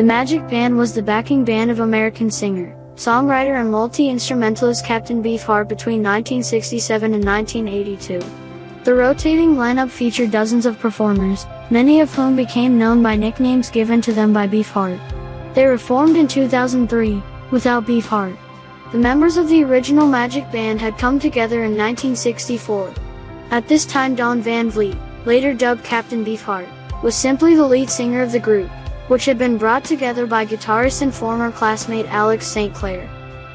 The Magic Band was the backing band of American singer, songwriter and multi-instrumentalist Captain Beefheart between 1967 and 1982. The rotating lineup featured dozens of performers, many of whom became known by nicknames given to them by Beefheart. They were formed in 2003, without Beefheart. The members of the original Magic Band had come together in 1964. At this time Don Van Vliet, later dubbed Captain Beefheart, was simply the lead singer of the group, which had been brought together by guitarist and former classmate Alex St. Clair.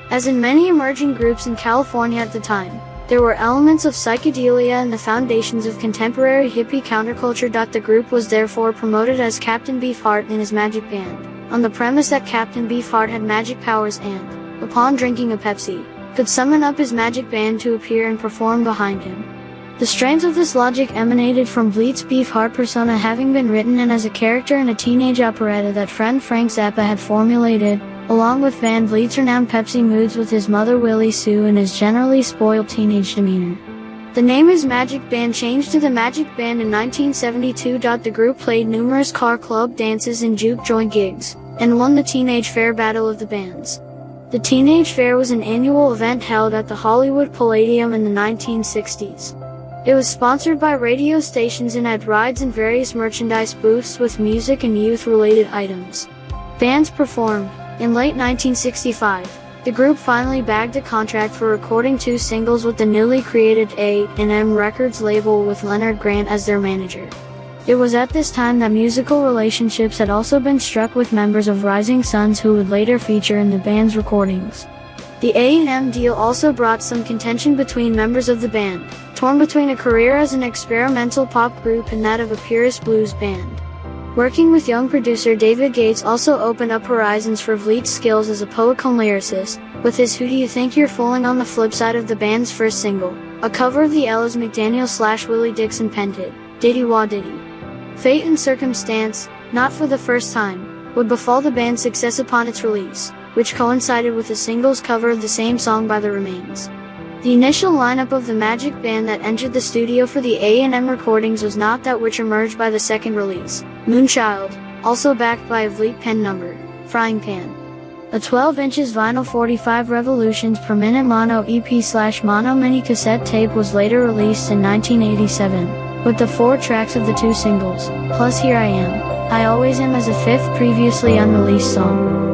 As in many emerging groups in California at the time, there were elements of psychedelia and the foundations of contemporary hippie counterculture. The group was therefore promoted as Captain Beefheart and his Magic Band, on the premise that Captain Beefheart had magic powers and, upon drinking a Pepsi, could summon up his magic band to appear and perform behind him. The strains of this logic emanated from Vliet's Beefheart persona having been written in as a character in a teenage operetta that friend Frank Zappa had formulated, along with Van Vliet's renowned Pepsi moods with his mother Willie Sue and his generally spoiled teenage demeanor. The name His Magic Band changed to the Magic Band in 1972. The group played numerous car club dances and juke joint gigs, and won the Teenage Fair Battle of the Bands. The Teenage Fair was an annual event held at the Hollywood Palladium in the 1960s. It was sponsored by radio stations and had rides and various merchandise booths with music and youth-related items. Bands performed. In late 1965, the group finally bagged a contract for recording 2 singles with the newly created A&M Records label with Leonard Grant as their manager. It was at this time that musical relationships had also been struck with members of Rising Sons who would later feature in the band's recordings. The A&M deal also brought some contention between members of the band, torn between a career as an experimental pop group and that of a purist blues band. Working with young producer David Gates also opened up horizons for Vliet's skills as a poet-cum-lyricist, with his Who Do You Think You're Fooling on the flip side of the band's first single, a cover of the Ella's McDaniel/Willie Dixon penned hit, Diddy Wah Diddy. Fate and circumstance, not for the first time, would befall the band's success upon its release, which coincided with the singles cover of the same song by The Remains. The initial lineup of the Magic Band that entered the studio for the A&M recordings was not that which emerged by the second release, Moonchild, also backed by a Vliet pen number, Frying Pan. A 12 inches vinyl 45 revolutions per minute mono EP/mono mini cassette tape was later released in 1987, with the 4 tracks of the 2 singles, plus Here I Am, I Always Am as a 5th previously unreleased song.